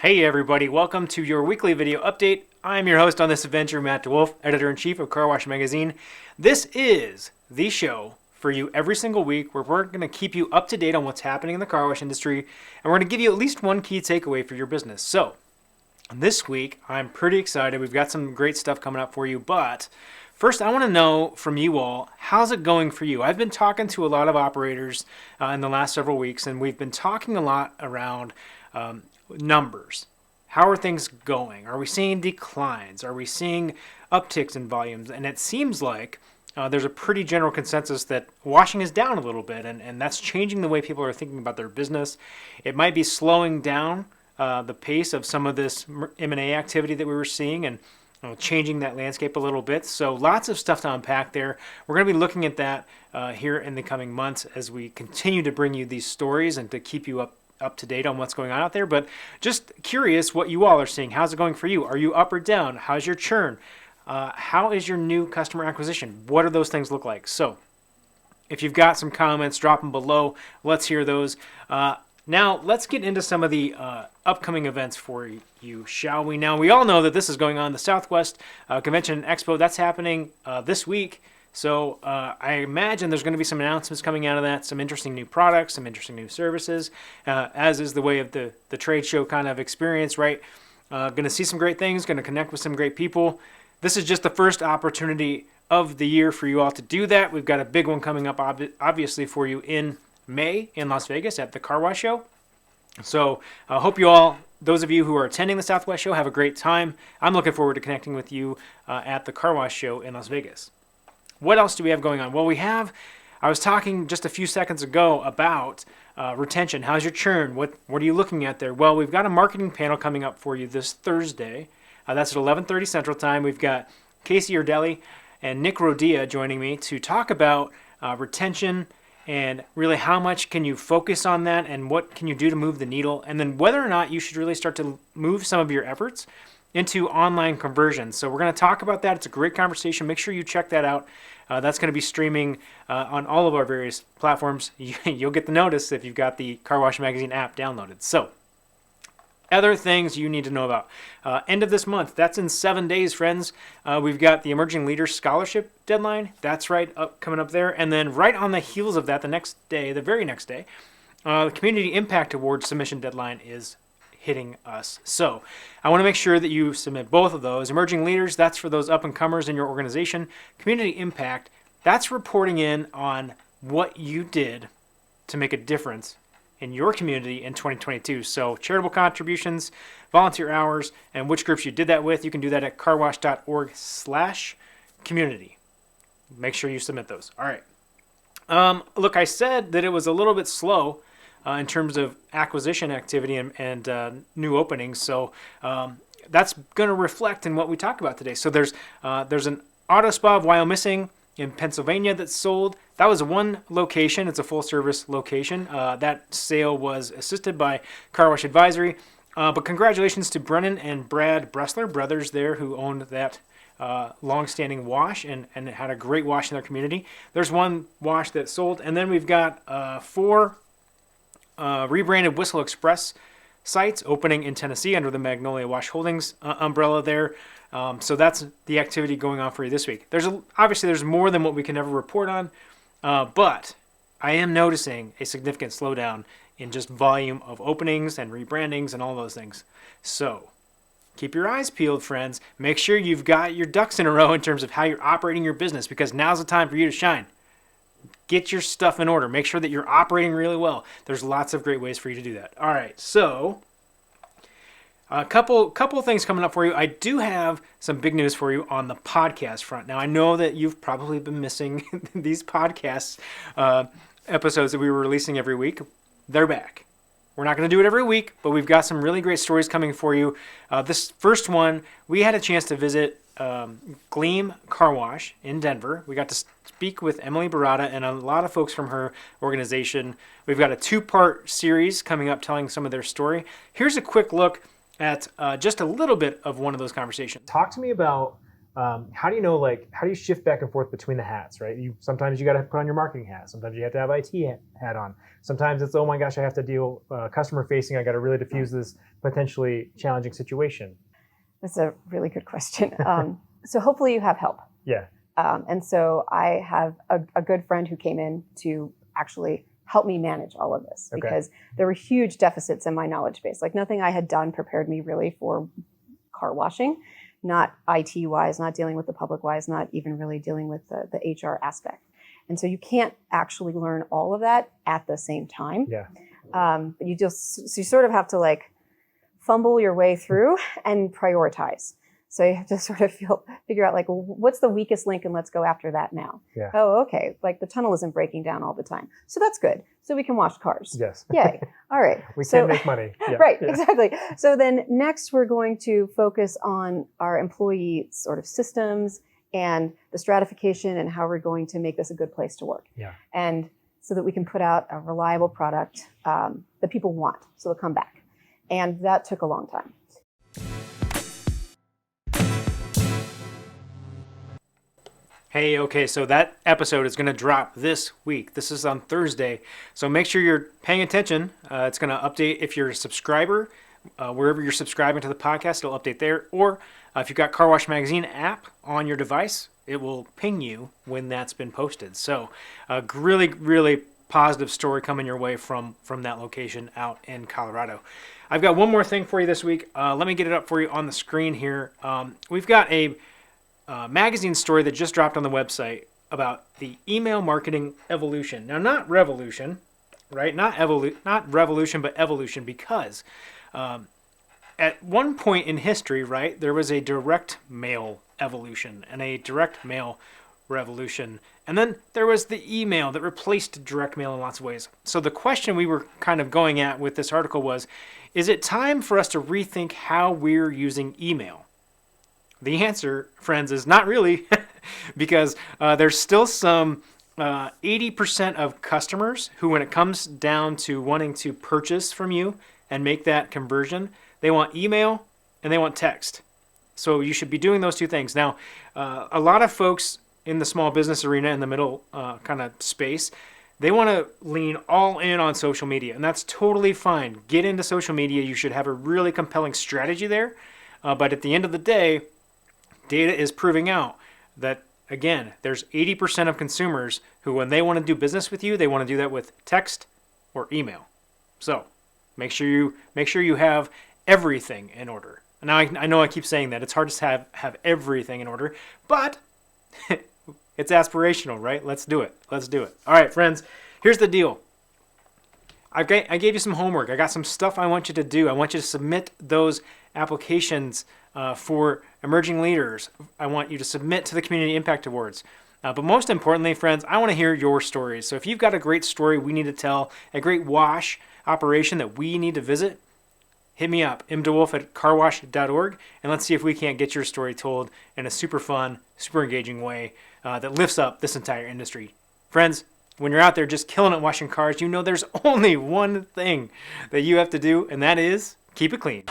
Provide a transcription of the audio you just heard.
Hey everybody, welcome to your weekly video update. I'm your host on this adventure, Matt DeWolf, Editor-in-Chief of Car Wash Magazine. This is the show for you every single week where we're going to keep you up to date on what's happening in the car wash industry, and we're going to give you at least one key takeaway for your business. So, this week, I'm pretty excited. We've got some great stuff coming up for you, but first, I want to know from you all, how's it going for you? I've been talking to a lot of operators in the last several weeks, and we've been talking a lot around numbers. How are things going? Are we seeing declines? Are we seeing upticks in volumes? And it seems like there's a pretty general consensus that washing is down a little bit, and that's changing the way people are thinking about their business. It might be slowing down the pace of some of this M&A activity that we were seeing, and changing that landscape a little bit. So lots of stuff to unpack there. We're going to be looking at that here in the coming months as we continue to bring you these stories and to keep you up to date on what's going on out there. But just curious what you all are seeing. How's it going for you? Are you up or down? How's your churn? How is your new customer acquisition? What do those things look like? So if you've got some comments, drop them below. Let's hear those. Now, let's get into some of the upcoming events for you, shall we? Now, we all know that this is going on, the Southwest Convention and Expo. That's happening this week. So I imagine there's going to be some announcements coming out of that, some interesting new products, some interesting new services, as is the way of the trade show kind of experience, right? Going to see some great things, going to connect with some great people. This is just the first opportunity of the year for you all to do that. We've got a big one coming up, obviously, for you in May in Las Vegas at the Car Wash Show. So I hope you all, those of you who are attending the Southwest Show, have a great time. I'm looking forward to connecting with you at the Car Wash Show in Las Vegas. What else do we have going on? Well, I was talking just a few seconds ago about retention. How's your churn? What are you looking at there? Well, we've got a marketing panel coming up for you this Thursday. That's at 11:30 Central Time. We've got Casey Ordelli and Nick Rodia joining me to talk about retention and really how much can you focus on that and what can you do to move the needle, and then whether or not you should really start to move some of your efforts into online conversions. So we're going to talk about that. It's a great conversation. Make sure you check that out. That's going to be streaming on all of our various platforms. You'll get the notice if you've got the Car Wash Magazine app downloaded. So other things you need to know about. End of this month, that's in 7 days, friends. We've got the Emerging Leaders Scholarship deadline. That's right, coming up there. And then right on the heels of that, the very next day, the Community Impact Award submission deadline is hitting us. So I want to make sure that you submit both of those. Emerging Leaders, that's for those up-and-comers in your organization. Community Impact, that's reporting in on what you did to make a difference in your community in 2022. So charitable contributions, volunteer hours, and which groups you did that with. You can do that at carwash.org/community. Make sure you submit those. All right. Look, I said that it was a little bit slow in terms of acquisition activity and new openings. So that's going to reflect in what we talk about today. So there's an auto spa of Wyomissing in Pennsylvania that's sold. That was one location. It's a full-service location. That sale was assisted by Car Wash Advisory. But congratulations to Brennan and Brad Bressler, brothers there, who owned that long-standing wash and had a great wash in their community. There's one wash that sold. And then we've got 4 rebranded Whistle Express sites opening in Tennessee under the Magnolia Wash Holdings umbrella there. So that's the activity going on for you this week. Obviously there's more than what we can ever report on, but I am noticing a significant slowdown in just volume of openings and rebrandings and all those things. So keep your eyes peeled, friends. Make sure you've got your ducks in a row in terms of how you're operating your business, because now's the time for you to shine. Get your stuff in order. Make sure that you're operating really well. There's lots of great ways for you to do that. All right, so a couple things coming up for you. I do have some big news for you on the podcast front. Now, I know that you've probably been missing these podcasts episodes that we were releasing every week. They're back. We're not going to do it every week, but we've got some really great stories coming for you. This first one, we had a chance to visit Gleam Car Wash in Denver. We got to speak with Emily Barada and a lot of folks from her organization. We've got a 2-part series coming up telling some of their story. Here's a quick look at just a little bit of one of those conversations. Talk to me about How do you know, like, how do you shift back and forth between the hats, right? Sometimes you got to put on your marketing hat. Sometimes you have to have IT hat on. Sometimes it's, oh my gosh, I have to deal customer facing. I got to really diffuse this potentially challenging situation. That's a really good question. So hopefully you have help. Yeah. And so I have a good friend who came in to actually help me manage all of this because there were huge deficits in my knowledge base. Like nothing I had done prepared me really for car washing, not IT wise, not dealing with the public wise, not even really dealing with the HR aspect. And so you can't actually learn all of that at the same time. Yeah. But you sort of have to like fumble your way through and prioritize. So you have to sort of figure out like, what's the weakest link and let's go after that now. Yeah. Oh, okay. Like the tunnel isn't breaking down all the time. So that's good. So we can wash cars. Yes. Yay. All right. We can make money. Yeah. Right. Yeah. Exactly. So then next we're going to focus on our employee sort of systems and the stratification and how we're going to make this a good place to work. Yeah. And so that we can put out a reliable product that people want. So they'll come back. And that took a long time. Hey, okay, so that episode is going to drop this week. This is on Thursday, so make sure you're paying attention. It's going to update if you're a subscriber. Wherever you're subscribing to the podcast, it'll update there. Or if you've got Car Wash Magazine app on your device, it will ping you when that's been posted. So a really, really positive story coming your way from that location out in Colorado. I've got one more thing for you this week. Let me get it up for you on the screen here. We've got a magazine story that just dropped on the website about the email marketing evolution. Now, not revolution, right? Not revolution, but evolution, because at one point in history, right, there was a direct mail evolution and a direct mail revolution. And then there was the email that replaced direct mail in lots of ways. So the question we were kind of going at with this article was, is it time for us to rethink how we're using email? The answer, friends, is not really, because there's still some 80% of customers who, when it comes down to wanting to purchase from you and make that conversion, they want email and they want text. So you should be doing those two things. Now, a lot of folks in the small business arena, in the middle kind of space, they want to lean all in on social media, and that's totally fine. Get into social media. You should have a really compelling strategy there. But at the end of the day, data is proving out that, again, there's 80% of consumers who, when they want to do business with you, they want to do that with text or email. So make sure you have everything in order. Now, I know I keep saying that. It's hard to have everything in order, but it's aspirational, right? Let's do it. Let's do it. All right, friends, here's the deal. I gave you some homework. I got some stuff I want you to do. I want you to submit those applications for emerging leaders. I want you to submit to the Community Impact Awards. But most importantly, friends, I want to hear your stories. So if you've got a great story we need to tell, a great wash operation that we need to visit, hit me up, mdewolf@carwash.org, and let's see if we can't get your story told in a super fun, super engaging way that lifts up this entire industry. Friends, when you're out there just killing it washing cars, you know there's only one thing that you have to do, and that is keep it clean.